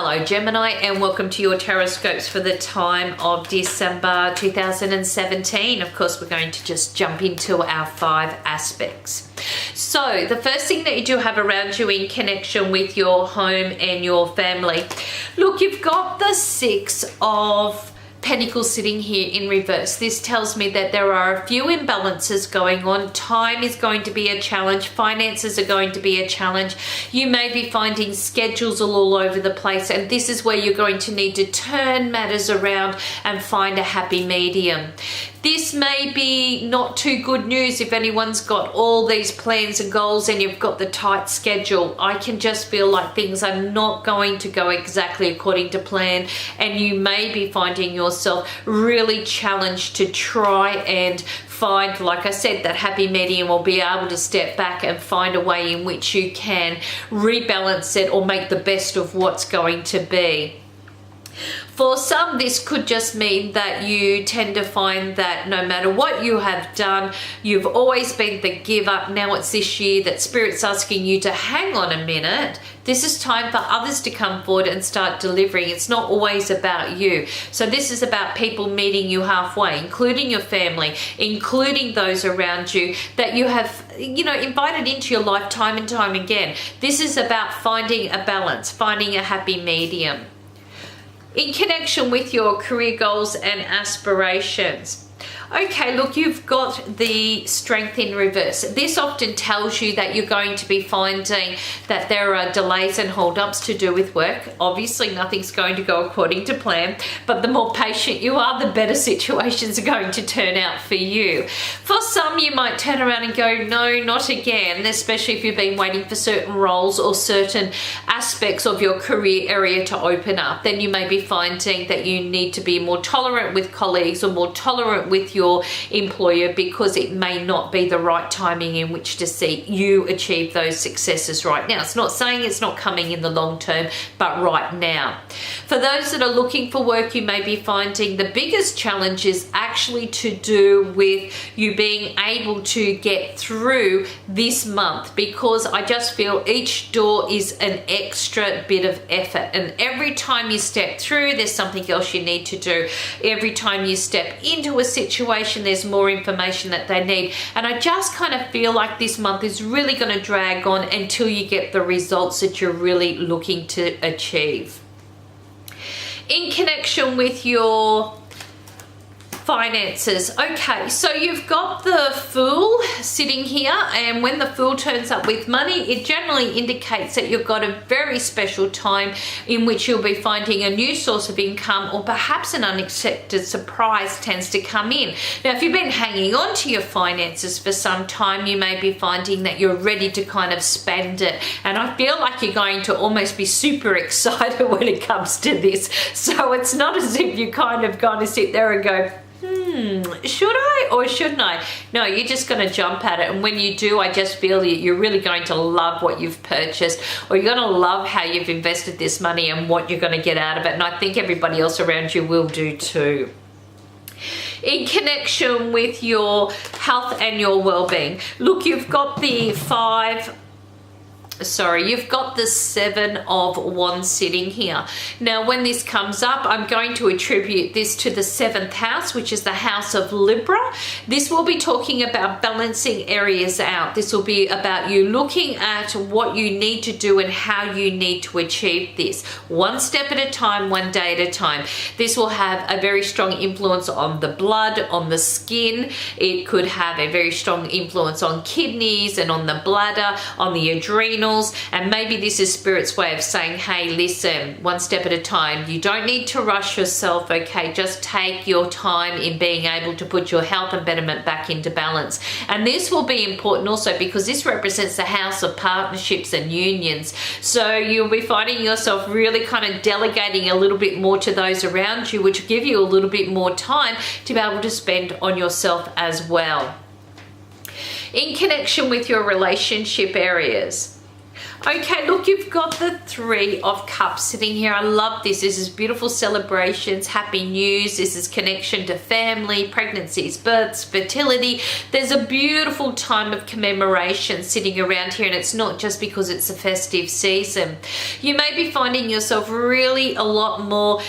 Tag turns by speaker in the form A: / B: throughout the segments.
A: Hello Gemini, and welcome to your Tarotscopes for the time of December 2017. Of course, we're going to just jump into our 5 aspects. So the first thing that you do have around you in connection with your home and your family. Look, you've got the 6 of Pentacles sitting here in reverse. This tells me that there are a few imbalances going on. Time is going to be a challenge. Finances are going to be a challenge. You may be finding schedules all over the place, and this is where you're going to need to turn matters around and find a happy medium. This may be not too good news if anyone's got all these plans and goals and you've got the tight schedule. I can just feel like things are not going to go exactly according to plan, and you may be finding yourself really challenged to try and find, like I said, that happy medium, or be able to step back and find a way in which you can rebalance it or make the best of what's going to be. For some, this could just mean that you tend to find that no matter what you have done, you've always been the give up. Now it's this year that Spirit's asking you to hang on a minute. This is time for others to come forward and start delivering. It's not always about you. So this is about people meeting you halfway, including your family, including those around you that you have, invited into your life time and time again. This is about finding a balance, finding a happy medium. In connection with your career goals and aspirations. Okay, look, you've got the Strength in reverse. This often tells you that you're going to be finding that there are delays and holdups to do with work. Obviously, nothing's going to go according to plan, but the more patient you are, the better situations are going to turn out for you. For some, you might turn around and go, no, not again, especially if you've been waiting for certain roles or certain aspects of your career area to open up. Then you may be finding that you need to be more tolerant with colleagues or more tolerant with your employer, because it may not be the right timing in which to see you achieve those successes right now. It's not saying it's not coming in the long term, but right now. For those that are looking for work, you may be finding the biggest challenge is actually to do with you being able to get through this month, because I just feel each door is an extra bit of effort, and every time you step through, there's something else you need to do. Every time you step into a situation, there's more information that they need, and I just kind of feel like this month is really going to drag on until you get the results that you're really looking to achieve. In connection with your finances. Okay, so you've got the Fool sitting here, and when the Fool turns up with money, it generally indicates that you've got a very special time in which you'll be finding a new source of income, or perhaps an unexpected surprise tends to come in. Now, if you've been hanging on to your finances for some time, you may be finding that you're ready to kind of spend it, and I feel like you're going to almost be super excited when it comes to this. So it's not as if you're kind of going to sit there and go, should I or shouldn't I? No, you're just going to jump at it, and when you do, I just feel that you're really going to love what you've purchased, or you're going to love how you've invested this money and what you're going to get out of it, and I think everybody else around you will do too. In connection with your health and your well-being, look, you've got the you've got the 7 of Wands sitting here. Now, when this comes up, I'm going to attribute this to the 7th house, which is the house of Libra. This will be talking about balancing areas out. This will be about you looking at what you need to do and how you need to achieve this. One step at a time, one day at a time. This will have a very strong influence on the blood, on the skin. It could have a very strong influence on kidneys and on the bladder, on the adrenals. And maybe this is Spirit's way of saying, hey, listen, one step at a time. You don't need to rush yourself, okay? Just take your time in being able to put your health and betterment back into balance. And this will be important also because this represents the house of partnerships and unions. So you'll be finding yourself really kind of delegating a little bit more to those around you, which will give you a little bit more time to be able to spend on yourself as well. In connection with your relationship areas, Okay, look, you've got the Three of Cups sitting here. I love this. This is beautiful celebrations, happy news. This is connection to family, pregnancies, births, fertility. There's a beautiful time of commemoration sitting around here, and it's not just because it's a festive season. You may be finding yourself really a lot more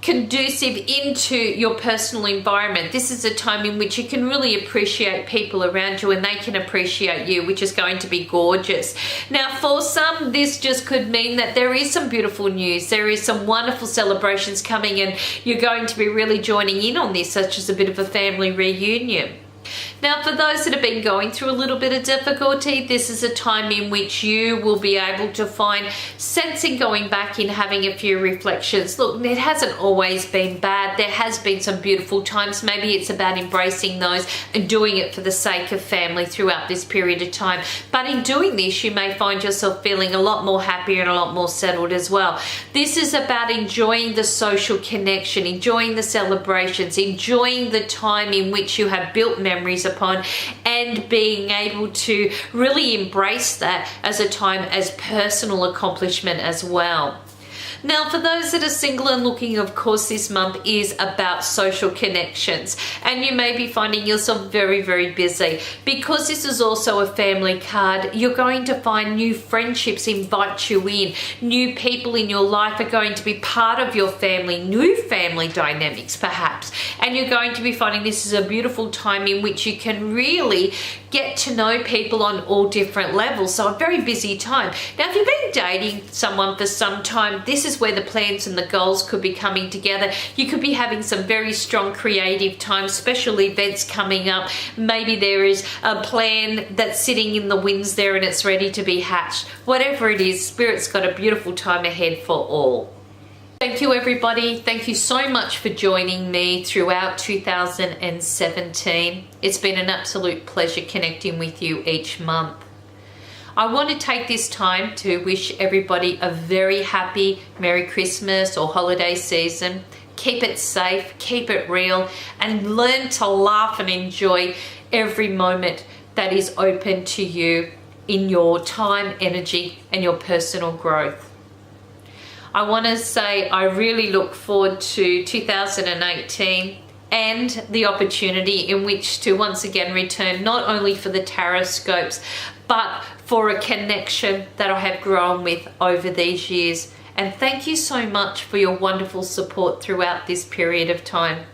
A: conducive into your personal environment. This is a time in which you can really appreciate people around you and they can appreciate you, which is going to be gorgeous. Now, for some, this just could mean that there is some beautiful news. There is some wonderful celebrations coming and you're going to be really joining in on this, such as a bit of a family reunion. Now, for those that have been going through a little bit of difficulty, this is a time in which you will be able to find sense in going back in having a few reflections. Look, it hasn't always been bad. There has been some beautiful times. Maybe it's about embracing those and doing it for the sake of family throughout this period of time. But in doing this, you may find yourself feeling a lot more happier and a lot more settled as well. This is about enjoying the social connection, enjoying the celebrations, enjoying the time in which you have built memories upon, and being able to really embrace that as a time as personal accomplishment as well. Now, for those that are single and looking, of course, this month is about social connections, and you may be finding yourself very, very busy. Because this is also a family card, you're going to find new friendships invite you in. New people in your life are going to be part of your family, new family dynamics perhaps, and you're going to be finding this is a beautiful time in which you can really get to know people on all different levels. So a very busy time. Now, if you've been dating someone for some time, this is where the plans and the goals could be coming together. You could be having some very strong creative times, special events coming up. Maybe there is a plan that's sitting in the winds there and it's ready to be hatched. Whatever it is, Spirit's got a beautiful time ahead for all. Thank you, everybody. Thank you so much for joining me throughout 2017. It's been an absolute pleasure connecting with you each month. I want to take this time to wish everybody a very happy Merry Christmas or holiday season. Keep it safe, keep it real, and learn to laugh and enjoy every moment that is open to you in your time, energy, and your personal growth. I want to say I really look forward to 2018 and the opportunity in which to once again return, not only for the Tarotscopes, but for a connection that I have grown with over these years. And thank you so much for your wonderful support throughout this period of time.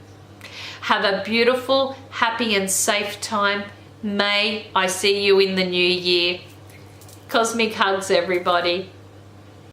A: Have a beautiful, happy and safe time. May I see you in the new year. Cosmic hugs, everybody.